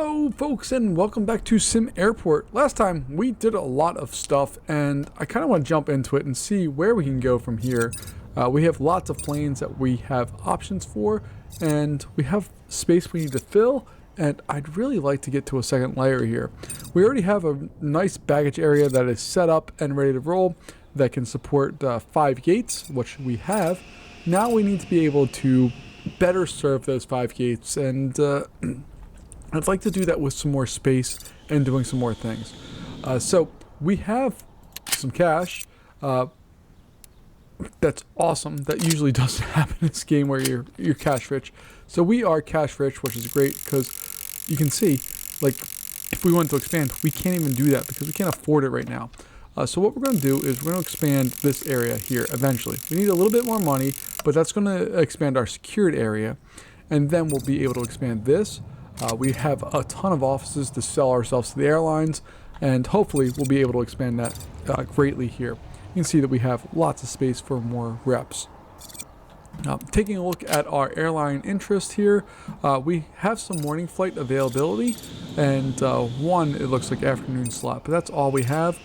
Hello folks and welcome back to Sim Airport. Last time we did a lot of stuff and I kind of want to jump into it and see where we can go from here. We have lots of planes that we have options for and we have space we need to fill, and I'd really like to get to a second layer here. We already have a nice baggage area that is set up and ready to roll that can support 5 gates, which we have. Now we need to be able to better serve those 5 gates, and I'd like to do that with some more space and doing some more things. So we have some cash. That's awesome. That usually doesn't happen in this game where you're cash rich. So we are cash rich, which is great because you can see, like, if we want to expand, we can't even do that because we can't afford it right now. So what we're going to do is we're going to expand this area here eventually. We need a little bit more money, but that's going to expand our secured area, and then we'll be able to expand this. We have a ton of offices to sell ourselves to the airlines, and hopefully we'll be able to expand that greatly here. You can see that we have lots of space for more reps. Taking a look at our airline interest here, we have some morning flight availability, and one, it looks like afternoon slot, but that's all we have.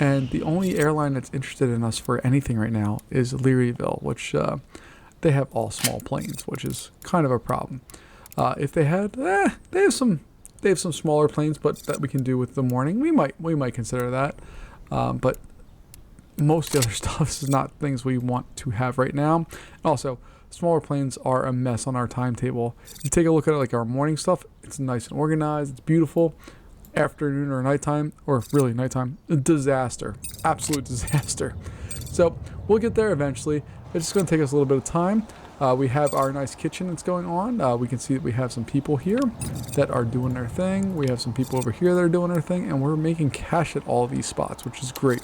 And the only airline that's interested in us for anything right now is Learyville, which they have all small planes, which is kind of a problem. If they had, they have some smaller planes, but that we can do with the morning. We might consider that, but most of the other stuff is not things we want to have right now. Also, smaller planes are a mess on our timetable. You take a look at it, like our morning stuff. It's nice and organized. It's beautiful. Afternoon or nighttime, or really nighttime, a disaster, absolute disaster. So we'll get there eventually. It's just going to take us a little bit of time. We have our nice kitchen that's going on. We can see that we have some people here that are doing their thing. We have some people over here that are doing their thing, and we're making cash at all of these spots, which is great.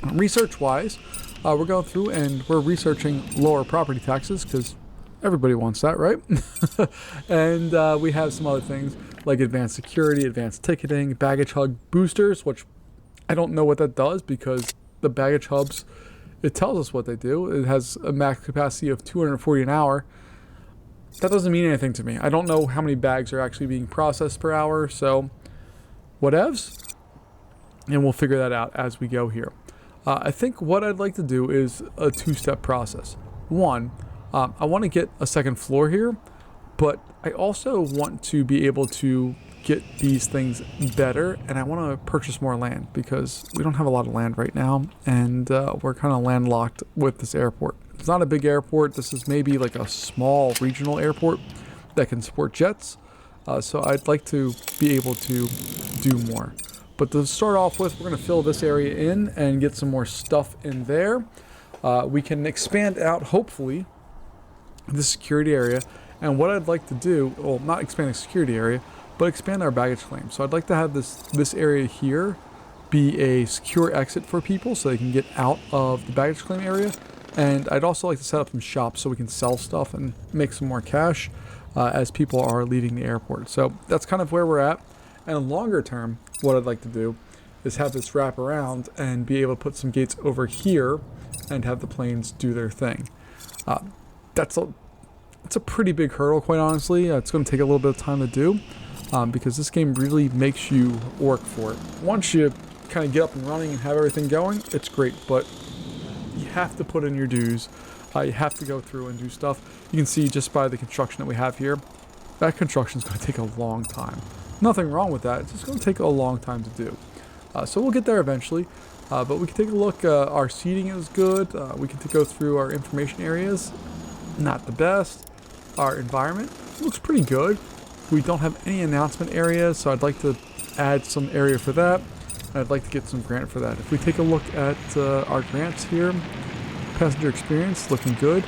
Research-wise, we're going through and we're researching lower property taxes because everybody wants that, right? And we have some other things like advanced security, advanced ticketing, baggage hub boosters, which I don't know what that does because the baggage hubs, it tells us what they do. It has a max capacity of 240 an hour. That doesn't mean anything to me. I don't know how many bags are actually being processed per hour, so whatevs. And we'll figure that out as we go here. I think what I'd like to do is a two-step process. One, I want to get a second floor here, but I also want to be able to get these things better, and I want to purchase more land because we don't have a lot of land right now, and we're kind of landlocked with this airport. It's not a big airport. This is maybe like a small regional airport that can support jets, so I'd like to be able to do more. But to start off with, we're going to fill this area in and get some more stuff in there. We can expand out, hopefully, this security area. And what I'd like to do, well, not expand the security area, but expand our baggage claim. So I'd like to have this area here be a secure exit for people so they can get out of the baggage claim area. And I'd also like to set up some shops so we can sell stuff and make some more cash as people are leaving the airport. So that's kind of where we're at. And longer term, what I'd like to do is have this wrap around and be able to put some gates over here and have the planes do their thing. It's a pretty big hurdle, quite honestly. It's going to take a little bit of time to do because this game really makes you work for it. Once you kind of get up and running and have everything going, it's great, but you have to put in your dues. You have to go through and do stuff. You can see just by the construction that we have here, that construction is going to take a long time. Nothing wrong with that. It's just going to take a long time to do. So we'll get there eventually. But we can take a look. Our seating is good. We can go through our information areas. Not the best. Our environment looks pretty good. We don't have any announcement areas, so I'd like to add some area for that. I'd like to get some grant for that. If we take a look at our grants here, passenger experience looking good.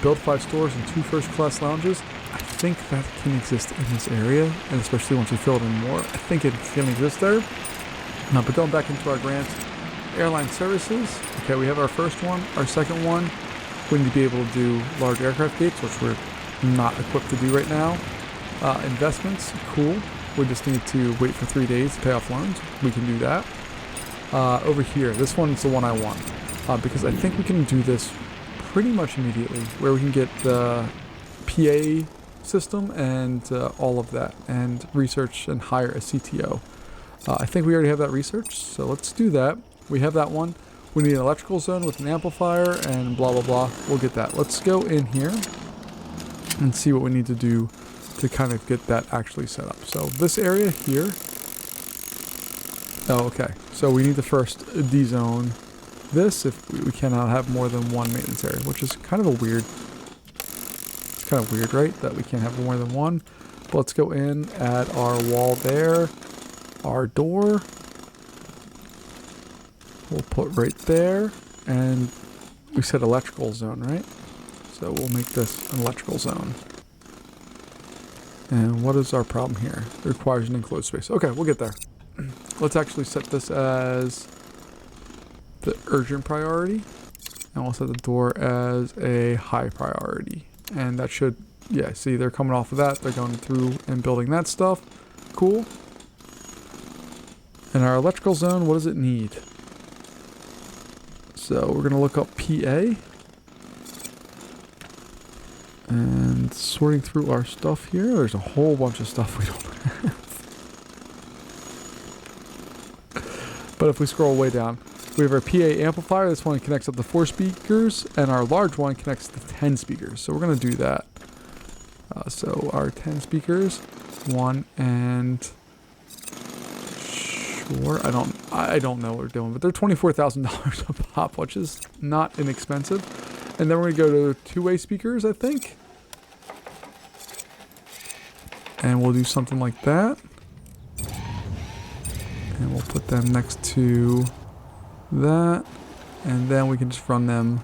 Build 5 stores and 2 first-class lounges. I think that can exist in this area, and especially once we fill it in more, I think it can exist there. But going back into our grants, airline services. Okay, we have our first one. Our second one, we need to be able to do large aircraft gates, which we're not equipped to do right now. Investments, cool. We just need to wait for 3 days to pay off loans. We can do that. Over here, this one's the one I want because I think we can do this pretty much immediately, where we can get the PA system and all of that, and research and hire a CTO. I think we already have that research, so let's do that. We have that one. We need an electrical zone with an amplifier and blah, blah, blah. We'll get that. Let's go in here and see what we need to do to kind of get that actually set up. So this area here. Oh, okay. So we need to first dezone this if we cannot have more than one maintenance area, which is kind of a weird. It's kind of weird, right? That we can't have more than one. But let's go in, add our wall there, our door. We'll put right there, and we said electrical zone, right? So we'll make this an electrical zone. And what is our problem here? It requires an enclosed space. Okay, we'll get there. Let's actually set this as the urgent priority. And we'll set the door as a high priority. And that should, yeah, see, they're coming off of that. They're going through and building that stuff. Cool. And our electrical zone, what does it need? So we're going to look up PA. And sorting through our stuff here, there's a whole bunch of stuff we don't have. But if we scroll way down, we have our PA amplifier. This one connects up to 4 speakers, and our large one connects to 10 speakers. So we're going to do that. So our 10 speakers, 1 and... Sure, I don't know what we're doing, but they're $24,000 a pop, which is not inexpensive. And then we're going to go to 2-way speakers, I think. And we'll do something like that. And we'll put them next to that. And then we can just run them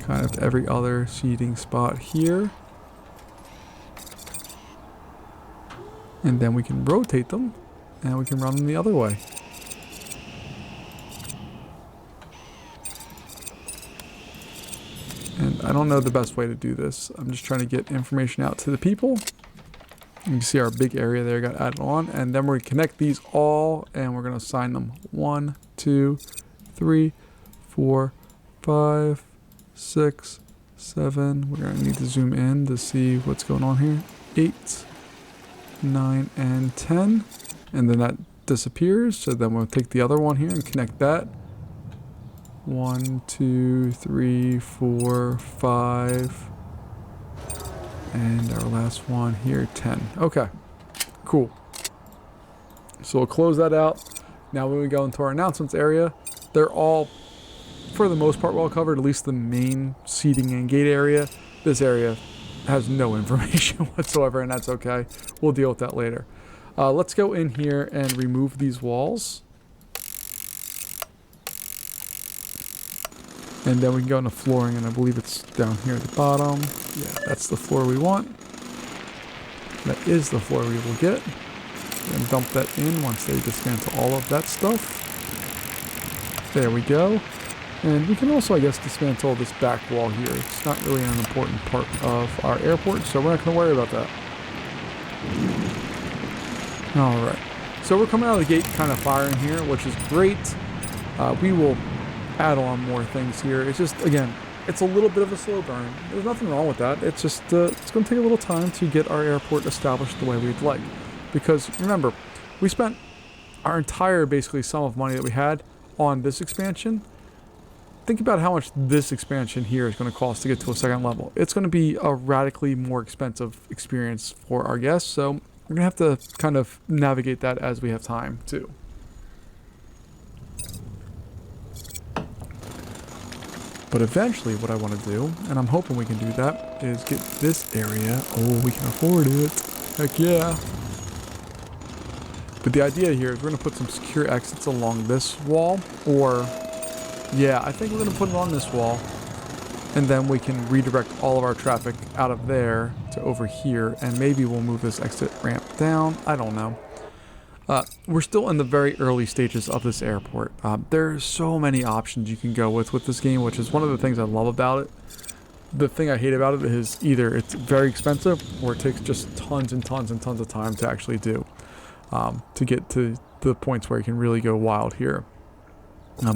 kind of every other seating spot here. And then we can rotate them. And we can run them the other way. And I don't know the best way to do this. I'm just trying to get information out to the people. You can see our big area there got added on. And then we're going to connect these all. And we're going to assign them 1, 2, 3, 4, 5, 6, 7. We're going to need to zoom in to see what's going on here. 8, 9, and 10. And then that disappears. So then we'll take the other one here and connect that. 1, 2, 3, 4, 5. And our last one here, 10. Okay, cool. So we'll close that out. Now when we go into our announcements area, they're all, for the most part, well covered, at least the main seating and gate area. This area has no information whatsoever, and that's okay. We'll deal with that later. Let's go in here and remove these walls. And then we can go into flooring, and I believe it's down here at the bottom. Yeah, that's the floor we want. That is the floor we will get. And dump that in once they dismantle all of that stuff. There we go. And we can also, I guess, dismantle this back wall here. It's not really an important part of our airport, so we're not going to worry about that. Alright. So we're coming out of the gate kind of firing here, which is great. We will add on more things here. It's just, again, it's a little bit of a slow burn. There's nothing wrong with that. It's just, it's going to take a little time to get our airport established the way we'd like. Because, remember, we spent our entire, basically, sum of money that we had on this expansion. Think about how much this expansion here is going to cost to get to a second level. It's going to be a radically more expensive experience for our guests, so we're going to have to kind of navigate that as we have time, too. But eventually what I want to do, and I'm hoping we can do that, is get this area. Oh, we can afford it. Heck yeah. But the idea here is we're going to put some secure exits along this wall. Or, yeah, I think we're going to put it on this wall. And then we can redirect all of our traffic out of there to over here. And maybe we'll move this exit ramp down. I don't know. We're still in the very early stages of this airport. There's so many options you can go with this game, which is one of the things I love about it. The thing I hate about it is either it's very expensive or it takes just tons and tons and tons of time to actually do, to get to the points where you can really go wild here.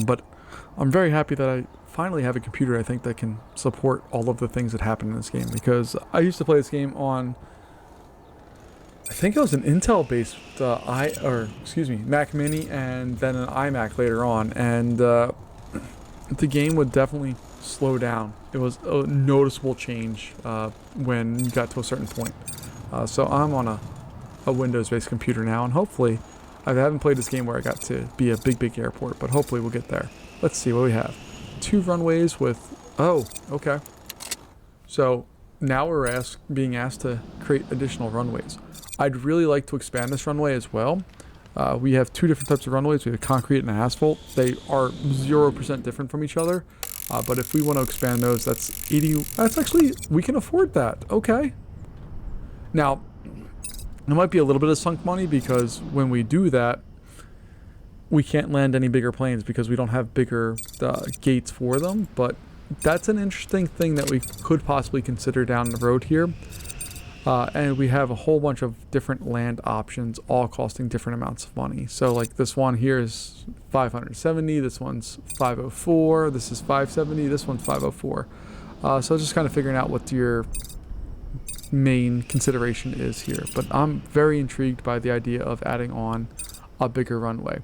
But I'm very happy that I finally have a computer, I think, that can support all of the things that happen in this game. Because I used to play this game on, I think it was an Intel-based Mac Mini, and then an iMac later on, and the game would definitely slow down. It was a noticeable change when you got to a certain point. So I'm on a Windows-based computer now, and hopefully, I haven't played this game where I got to be a big airport, but hopefully we'll get there. Let's see what we have. 2 runways with, oh, okay. So now we're being asked to create additional runways. I'd really like to expand this runway as well. We have 2 different types of runways. We have concrete and asphalt. They are 0% different from each other. But if we want to expand those, that's 80. That's actually, we can afford that. Okay. Now, there might be a little bit of sunk money because when we do that, we can't land any bigger planes because we don't have bigger gates for them. But that's an interesting thing that we could possibly consider down the road here. And we have a whole bunch of different land options, all costing different amounts of money. So like this one here is 570, this one's 504, this is 570, this one's 504. So just kind of figuring out what your main consideration is here. But I'm very intrigued by the idea of adding on a bigger runway.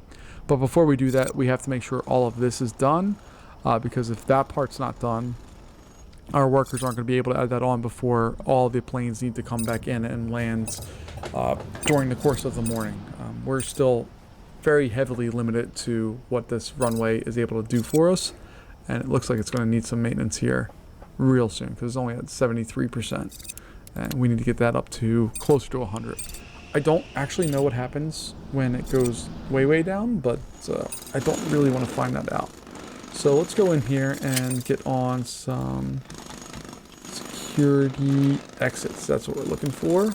But before we do that, we have to make sure all of this is done, because if that part's not done, our workers aren't going to be able to add that on before all the planes need to come back in and land during the course of the morning. We're still very heavily limited to what this runway is able to do for us, and it looks like it's going to need some maintenance here real soon because it's only at 73%, and we need to get that up to closer to 100. I don't actually know what happens when it goes way down, but I don't really want to find that out. So let's go in here and get on some security exits. That's what we're looking for.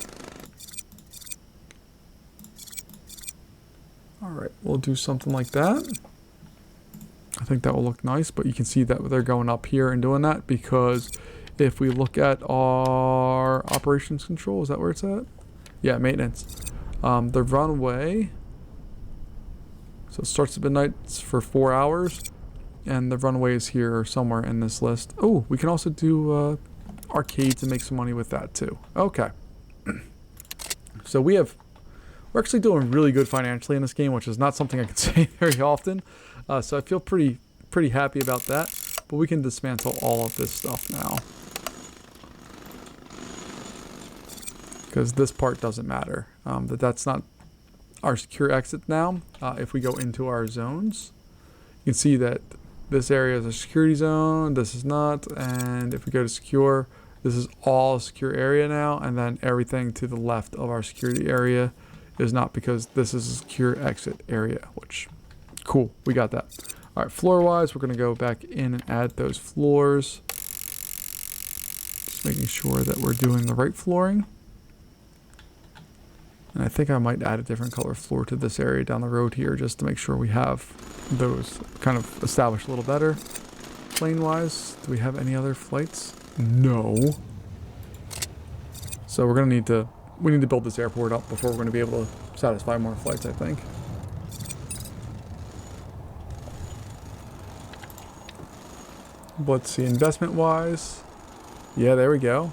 All right, we'll do something like that. I think that will look nice, but you can see that they're going up here and doing that because if we look at our operations control, is that where it's at? Yeah, maintenance. The runway, so it starts at midnight for 4 hours. And the runways here are somewhere in this list. Oh, we can also do arcades and make some money with that too. Okay. So we're actually doing really good financially in this game, which is not something I can say very often. So I feel pretty happy about that. But we can dismantle all of this stuff now, because this part doesn't matter. That's not our secure exit now. If we go into our zones, you can see that this area is a security zone, this is not, and if we go to secure, this is all secure area now, and then everything to the left of our security area is not, because this is a secure exit area, which, cool, we got that. All right, floor-wise, we're gonna go back in and add those floors. Just making sure that we're doing the right flooring. And I think I might add a different color floor to this area down the road here just to make sure we have those kind of established a little better. Plane-wise, do we have any other flights? No. So we're going to we need to build this airport up before we're going to be able to satisfy more flights, I think. Let's see, investment-wise. Yeah, there we go.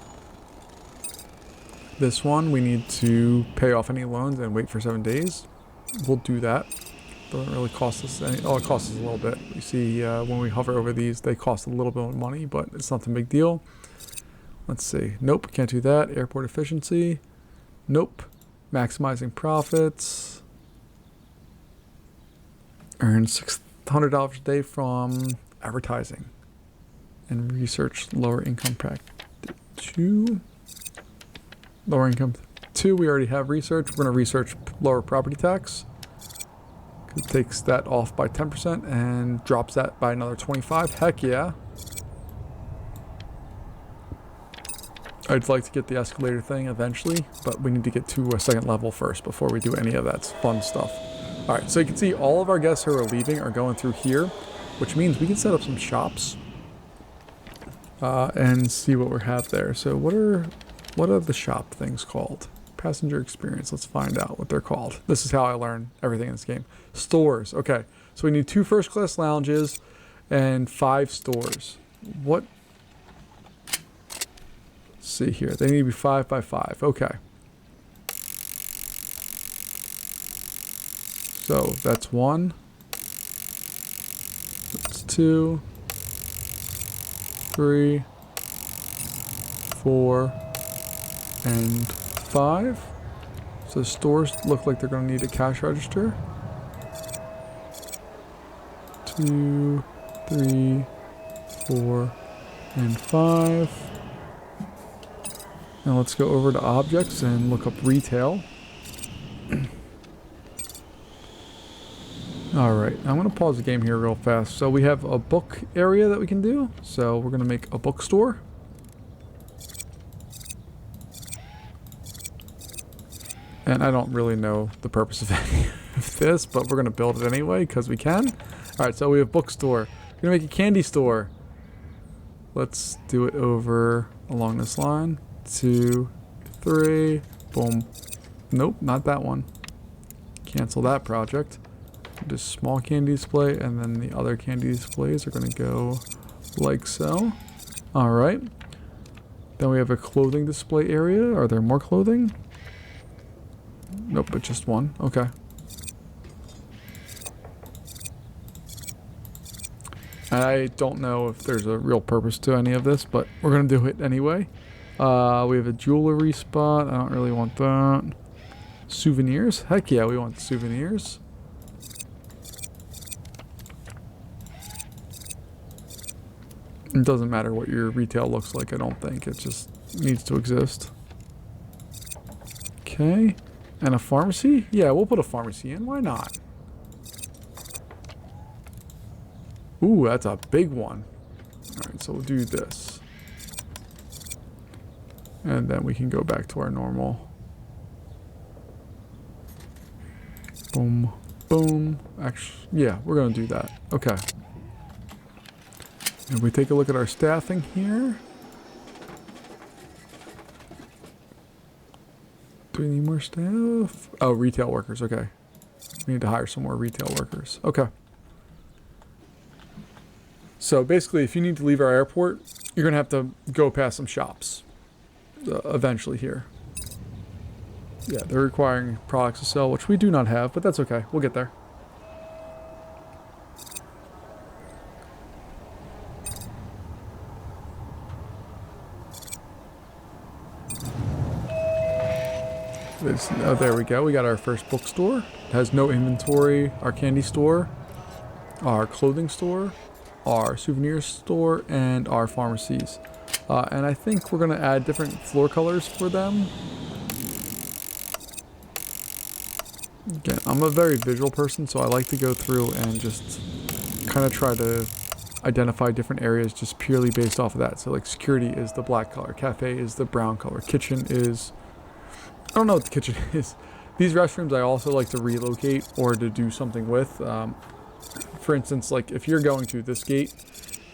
This one, we need to pay off any loans and wait for 7 days. We'll do that. Doesn't really cost us any. Oh, it costs us a little bit. You see, when we hover over these, they cost a little bit of money, but it's not a big deal. Let's see. Nope, can't do that. Airport efficiency. Nope. Maximizing profits. Earn $600 a day from advertising. And research lower income practice. 2. Lower income 2, we already have research. We're going to research lower property tax. It takes that off by 10% and drops that by another 25. Heck yeah. I'd like to get the escalator thing eventually, but we need to get to a second level first before we do any of that fun stuff. All right, so you can see all of our guests who are leaving are going through here, which means we can set up some shops and see what we have there. So what are the shop things called? Passenger experience. Let's find out what they're called. This is how I learn everything in this game. Stores. Okay. So we need 2 first-class lounges, and 5 stores. What? Let's see here. They need to be 5 by 5. Okay. So that's 1. That's 2, 3, 4, and 5. So stores look like they're going to need a cash register. 2, 3, 4, and 5. Now let's go over to objects and look up retail. Alright, I'm going to pause the game here real fast. So we have a book area that we can do. So we're going to make a bookstore. And I don't really know the purpose of any of this, but we're going to build it anyway because we can. Alright, so we have bookstore. We're going to make a candy store. Let's do it over along this line. 2, 3, boom. Nope, not that one. Cancel that project. Just small candy display, and then the other candy displays are going to go like so. Alright. Then we have a clothing display area. Are there more clothing? Nope, but just one. Okay. I don't know if there's a real purpose to any of this, but we're going to do it anyway. We have a jewelry spot. I don't really want that. Souvenirs? Heck yeah, we want souvenirs. It doesn't matter what your retail looks like, I don't think. It just needs to exist. Okay. And a pharmacy? Yeah, we'll put a pharmacy in. Why not? Ooh, that's a big one. Alright, so we'll do this. And then we can go back to our normal. Boom. Boom. Actually, yeah, we're going to do that. Okay. If we take a look at our staffing here. Do we need more staff? Oh, retail workers. Okay. We need to hire some more retail workers. Okay. So basically, if you need to leave our airport, you're going to have to go past some shops eventually here. Yeah, they're requiring products to sell, which we do not have, but that's okay. We'll get there. Oh, there we go. We got our first bookstore. It has no inventory. Our candy store, our clothing store, our souvenir store, and our pharmacies. And I think we're going to add different floor colors for them. Again, I'm a very visual person, so I like to go through and just kind of try to identify different areas just purely based off of that. So like security is the black color, cafe is the brown color, kitchen is... I don't know what the kitchen is. These restrooms I also like to relocate or to do something with. For instance, like if you're going to this gate,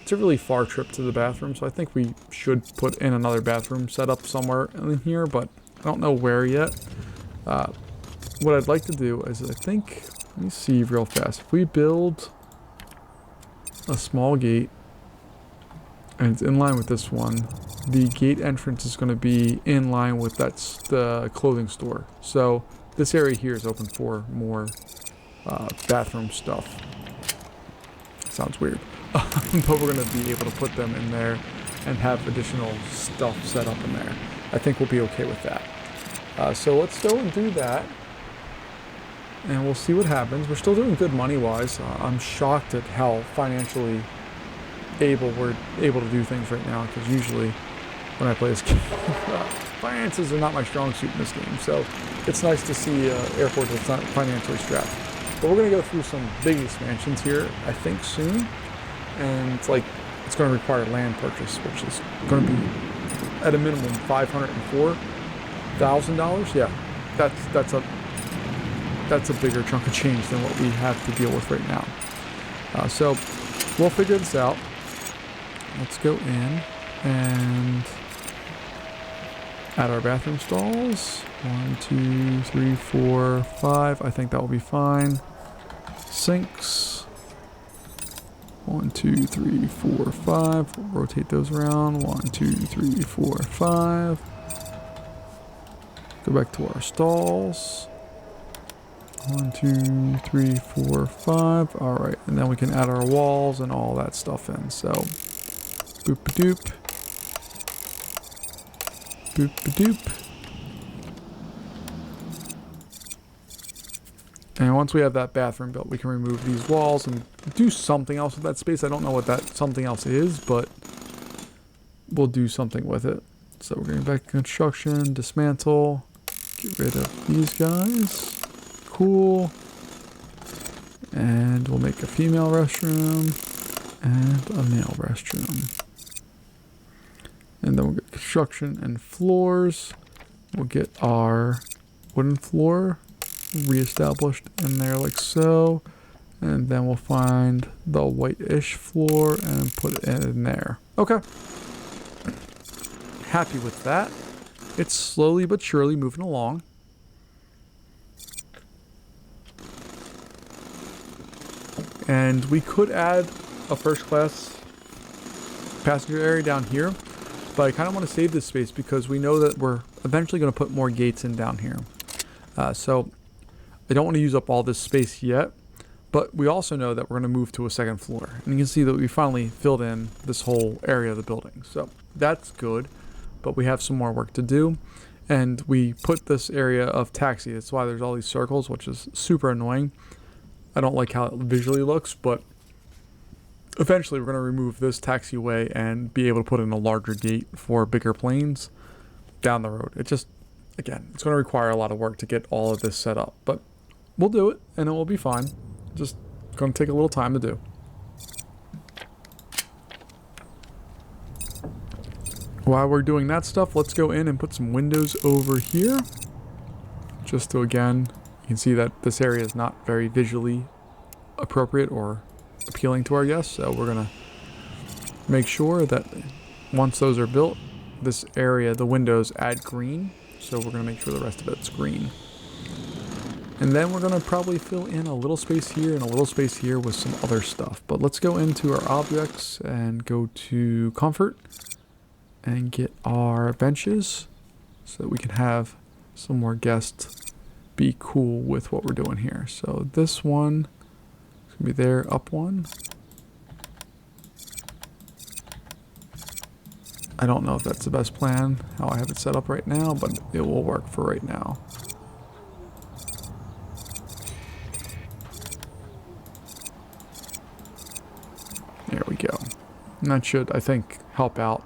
it's a really far trip to the bathroom, so I think we should put in another bathroom set up somewhere in here, but I don't know where yet. What I'd like to do is I think, let me see real fast. If we build a small gate and it's in line with this one, the gate entrance is going to be in line with the clothing store. So this area here is open for more bathroom stuff. Sounds weird. But we're going to be able to put them in there and have additional stuff set up in there. I think we'll be okay with that. So let's go and do that. And we'll see what happens. We're still doing good money-wise. I'm shocked at how financially we're able to do things right now, because usually when I play this game, finances are not my strong suit in this game. So it's nice to see airport that's not financially strapped. But we're going to go through some big expansions here, I think, soon. And it's going to require land purchase, which is going to be at a minimum $504,000. Yeah, that's a bigger chunk of change than what we have to deal with right now. So we'll figure this out. Let's go in and add our bathroom stalls. 1, 2, 3, 4, 5. I think that will be fine. Sinks. 1, 2, 3, 4, 5. We'll rotate those around. 1, 2, 3, 4, 5. Go back to our stalls. 1, 2, 3, 4, 5. All right, and then we can add our walls and all that stuff in. So, boop-a-doop. Boop-a-doop. And once we have that bathroom built, we can remove these walls and do something else with that space. I don't know what that something else is, but we'll do something with it. So we're going back to construction, dismantle, get rid of these guys. Cool. And we'll make a female restroom and a male restroom. And then we'll get construction and floors. We'll get our wooden floor reestablished in there like so. And then we'll find the white-ish floor and put it in there. Okay. Happy with that. It's slowly but surely moving along. And we could add a first class passenger area down here, but I kind of want to save this space because we know that we're eventually going to put more gates in down here. So I don't want to use up all this space yet, but we also know that we're going to move to a second floor. And you can see that we finally filled in this whole area of the building. So that's good, but we have some more work to do. And we put this area of taxi. That's why there's all these circles, which is super annoying. I don't like how it visually looks, but eventually we're going to remove this taxiway and be able to put in a larger gate for bigger planes down the road. It just, again, it's going to require a lot of work to get all of this set up, but we'll do it and it will be fine. Just going to take a little time to do. While we're doing that stuff, let's go in and put some windows over here. Just to, again, you can see that this area is not very visually appropriate or appealing to our guests. So we're going to make sure that once those are built, this area, the windows add green. So we're going to make sure the rest of it's green. And then we're going to probably fill in a little space here and a little space here with some other stuff. But let's go into our objects and go to comfort and get our benches so that we can have some more guests be cool with what we're doing here. So this one is going to be there, up one. I don't know if that's the best plan, how I have it set up right now, but it will work for right now. There we go. And that should, I think, help out.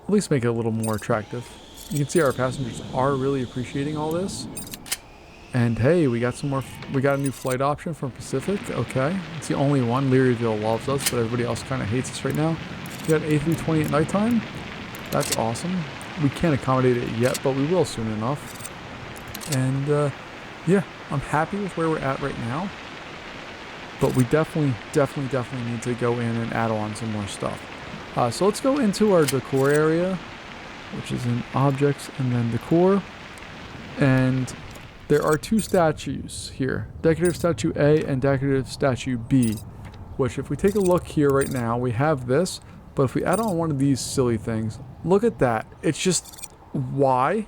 At least make it a little more attractive. You can see our passengers are really appreciating all this. And hey, we got some more, we got a new flight option from Pacific. Okay. It's the only one. Learyville loves us, but everybody else kind of hates us right now. We got A320 at nighttime. That's awesome. We can't accommodate it yet, but we will soon enough. And yeah, I'm happy with where we're at right now. But we definitely need to go in and add on some more stuff. So let's go into our decor area, which is in objects and then decor. And there are two statues here, decorative statue A and decorative statue B, which if we take a look here right now, we have this, but if we add on one of these silly things, look at that. It's just, why?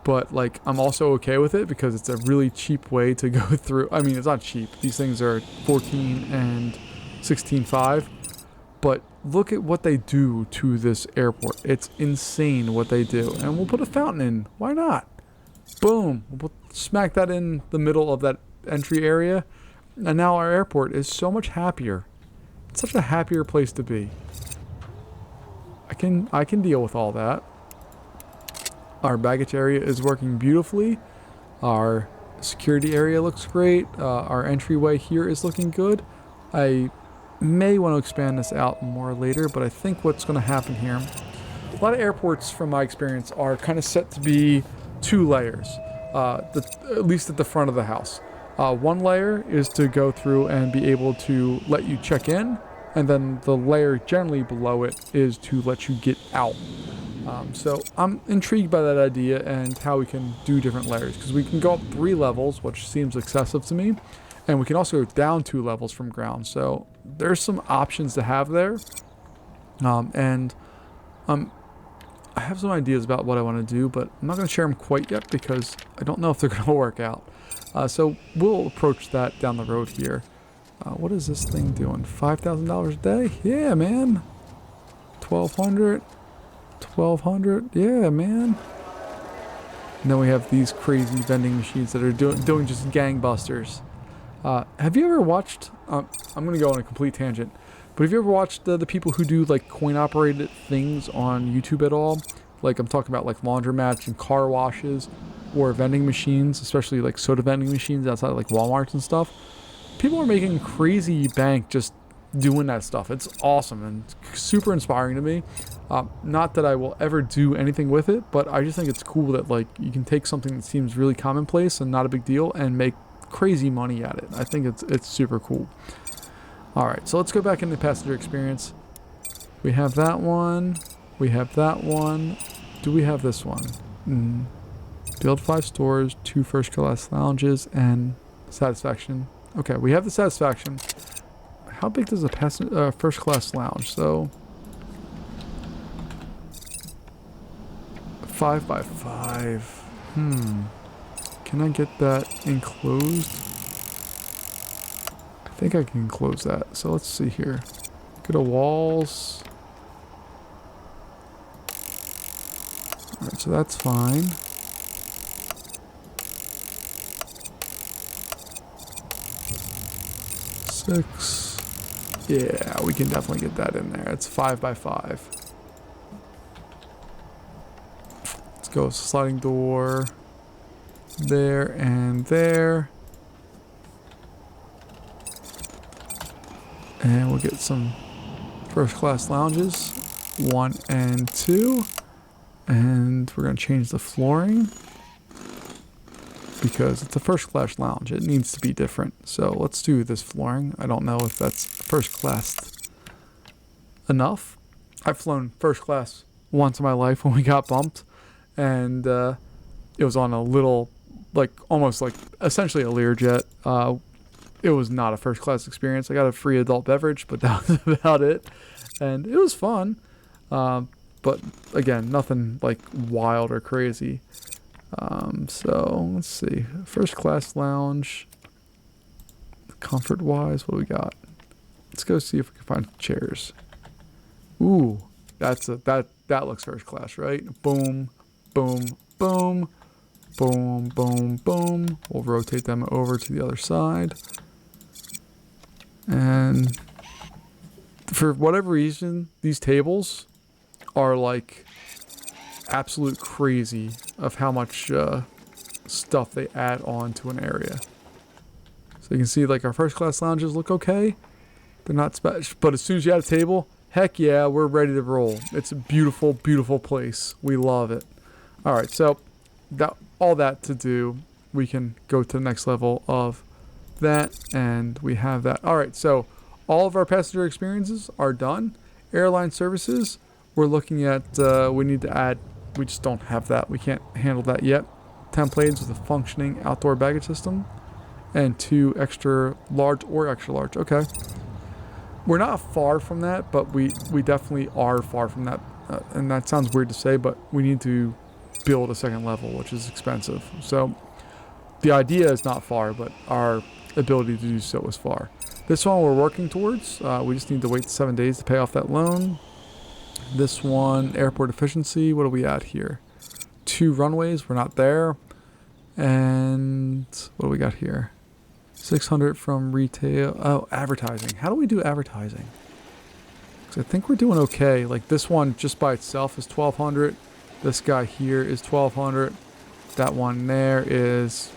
But like, I'm also okay with it because it's a really cheap way to go through. I mean, it's not cheap. These things are 14 and 16.5. But look at what they do to this airport. It's insane what they do. And we'll put a fountain in. Why not? Boom. We'll smack that in the middle of that entry area. And now our airport is so much happier. It's such a happier place to be. I can deal with all that. Our baggage area is working beautifully. Our security area looks great. Our entryway here is looking good. I may want to expand this out more later, but I think what's going to happen here, a lot of airports from my experience are kind of set to be 2 layers, at least at the front of the house. One layer is to go through and be able to let you check in, and then the layer generally below it is to let you get out. So I'm intrigued by that idea and how we can do different layers, because we can go up 3 levels, which seems excessive to me, And we can also go down 2 levels from ground. So there's some options to have there. And I have some ideas about what I want to do, but I'm not going to share them quite yet because I don't know if they're going to work out. So we'll approach that down the road here. What is this thing doing? $5,000 a day? Yeah, man. 1,200. 1,200. Yeah, man. And then we have these crazy vending machines that are doing just gangbusters. Have you ever watched... I'm going to go on a complete tangent. But have you ever watched the people who do like coin-operated things on YouTube at all? Like I'm talking about like laundromats and car washes or vending machines, especially like soda vending machines outside of like Walmarts and stuff. People are making crazy bank just doing that stuff. It's awesome and super inspiring to me. Not that I will ever do anything with it, but I just think it's cool that like you can take something that seems really commonplace and not a big deal and make crazy money at it. I think it's super cool. All right, so let's go back into passenger experience. We have that one. We have that one. Do we have this one? Build 5 stores, 2 first class lounges, and satisfaction. Okay, we have the satisfaction. How big does a first class lounge? So 5 by 5. Can I get that enclosed? I think I can close that. So let's see here. Go to walls. Alright, so that's fine. Six. Yeah, we can definitely get that in there. It's 5 by 5. Let's go sliding door. There and there. And we'll get some first class lounges, 1 and 2. And we're going to change the flooring because it's a first class lounge. It needs to be different. So let's do this flooring. I don't know if that's first class enough. I've flown first class once in my life when we got bumped. And it was on a little, like almost like essentially a Learjet. It was not a first class experience. I got a free adult beverage, but that was about it. And it was fun. But again, nothing like wild or crazy. So let's see. First class lounge. Comfort wise, what do we got? Let's go see if we can find chairs. Ooh, that looks first class, right? Boom, boom, boom, boom, boom, boom. We'll rotate them over to the other side. And for whatever reason, these tables are like absolute crazy of how much stuff they add on to an area. So you can see like our first class lounges look okay. They're not special, but as soon as you add a table, heck yeah, we're ready to roll. It's a beautiful, beautiful place. We love it. All right, so all that to do, we can go to the next level of that, and we have that. All right, so all of our passenger experiences are done. Airline services, we're looking at, we need to add, we just don't have that. We can't handle that yet. Templates with a functioning outdoor baggage system and 2 extra large or extra large. Okay. We're not far from that, but we definitely are far from that. And that sounds weird to say, but we need to build a second level, which is expensive. So the idea is not far, but our ability to do so is far. This one we're working towards. We just need to wait 7 days to pay off that loan. This one, airport efficiency. What are we at here? 2 runways. We're not there. And what do we got here? 600 from retail. Oh, advertising. How do we do advertising? Because I think we're doing okay. Like this one just by itself is 1,200. This guy here is 1,200. That one there is,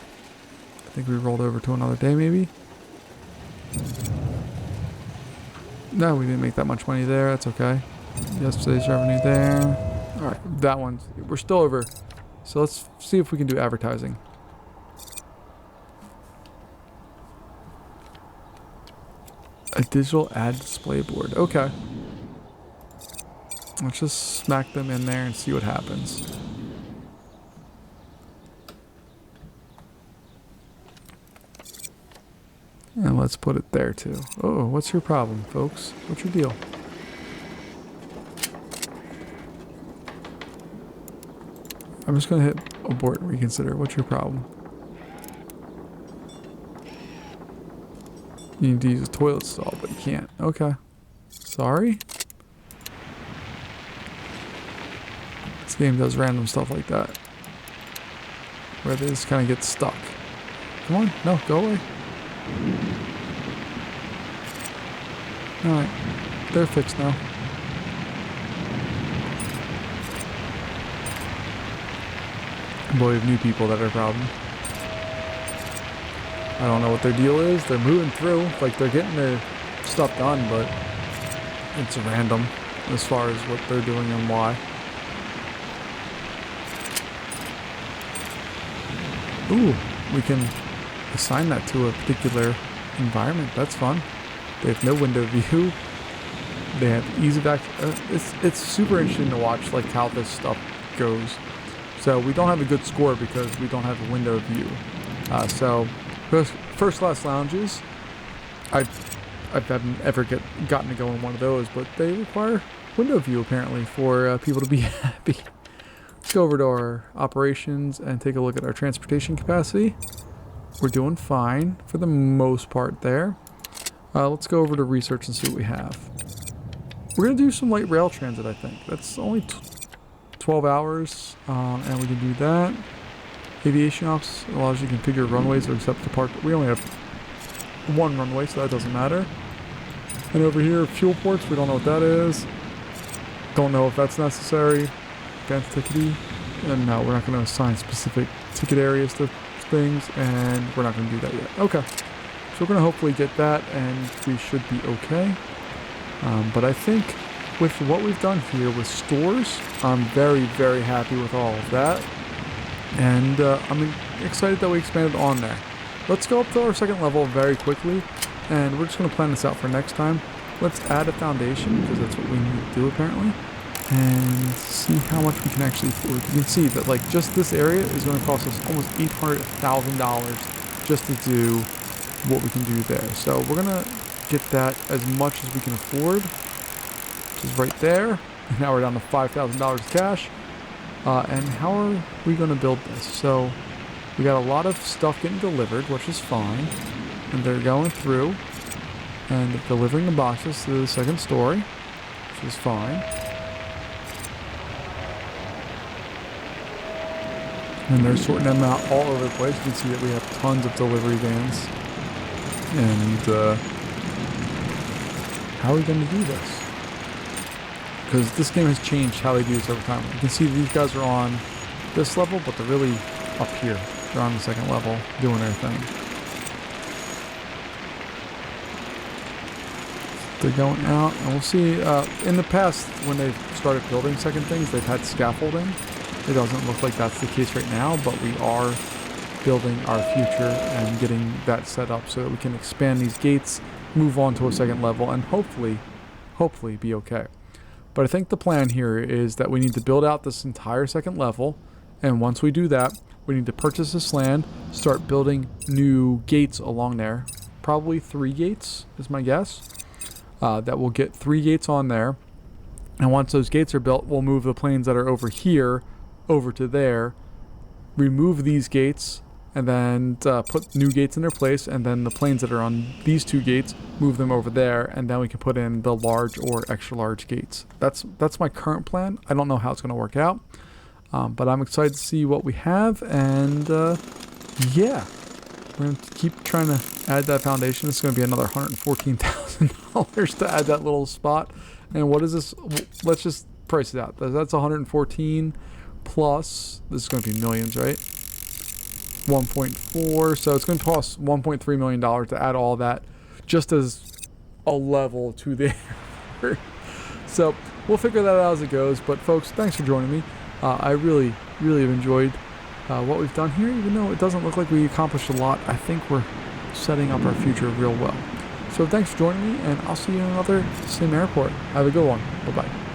I think we rolled over to another day maybe. No, we didn't make that much money there. That's okay. Yesterday's revenue there. All right, that one, we're still over. So let's see if we can do advertising. A digital ad display board. Okay. Let's just smack them in there and see what happens. And let's put it there too. Oh, what's your problem, folks? What's your deal? I'm just gonna hit abort and reconsider. What's your problem? You need to use a toilet stall, but you can't. Okay. Sorry? This game does random stuff like that. Where they just kind of get stuck. Come on. No, go away. Alright. They're fixed now. Boy, we have new people that are a problem. I don't know what their deal is. They're moving through, like they're getting their stuff done, but it's random as far as what they're doing and why. Ooh, we can assign that to a particular environment. That's fun. They have no window view. They have ease of access. It's super interesting to watch like how this stuff goes. So we don't have a good score because we don't have a window view. So first class lounges, I haven't ever gotten to go in one of those, but they require window view apparently for people to be happy. Let's go over to our operations and take a look at our transportation capacity. We're doing fine for the most part there. Let's go over to research and see what we have. We're going to do some light rail transit, I think. That's only 12 hours, and we can do that. Aviation ops allows you to configure runways or accept the park. We only have one runway, so that doesn't matter. And over here, fuel ports, we don't know what that is. Don't know if that's necessary. Advanced ticketing. And no, we're not going to assign specific ticket areas to things, and we're not going to do that yet. Okay. So we're going to hopefully get that, and we should be okay. But I think with what we've done here with stores, I'm very, very happy with all of that. And I'm excited that we expanded on there. Let's go up to our second level very quickly, and we're just going to plan this out for next time. Let's add a foundation, because that's what we need to do apparently, and see how much we can actually afford. You can see that like just this area is going to cost us almost $800,000 just to do what we can do there. So we're going to get that as much as we can afford, which is right there. And now we're down to $5,000 cash. And how are we going to build this? So we got a lot of stuff getting delivered, which is fine. And they're going through and delivering the boxes to the second story, which is fine. And they're sorting them out all over the place. You can see that we have tons of delivery vans. And how are we going to do this? Because this game has changed how they do this over time. You can see these guys are on this level, but they're really up here. They're on the second level doing their thing. They're going out, and we'll see. In the past, when they've started building second things, they've had scaffolding. It doesn't look like that's the case right now, but we are building our future and getting that set up so that we can expand these gates, move on to a second level, and hopefully be okay. But I think the plan here is that we need to build out this entire second level, and once we do that, we need to purchase this land, start building new gates along there. Probably 3 gates is my guess. That we'll get 3 gates on there, and once those gates are built, we'll move the planes that are over here over to there, remove these gates, and then put new gates in their place, and then the planes that are on these 2 gates, move them over there, and then we can put in the large or extra large gates. That's my current plan. I don't know how it's going to work out, but I'm excited to see what we have, and yeah, we're going to keep trying to add that foundation. It's going to be another $114,000 to add that little spot. And what is this? Let's just price it out. That's 114 plus, this is going to be millions, right? 1.4, so it's going to cost $1.3 million to add all that just as a level to the airport. So we'll figure that out as it goes. But folks, thanks for joining me. I really have enjoyed what we've done here, even though it doesn't look like we accomplished a lot. I think we're setting up our future real well. So thanks for joining me, and I'll see you in another sim airport. Have a good one. Bye-bye.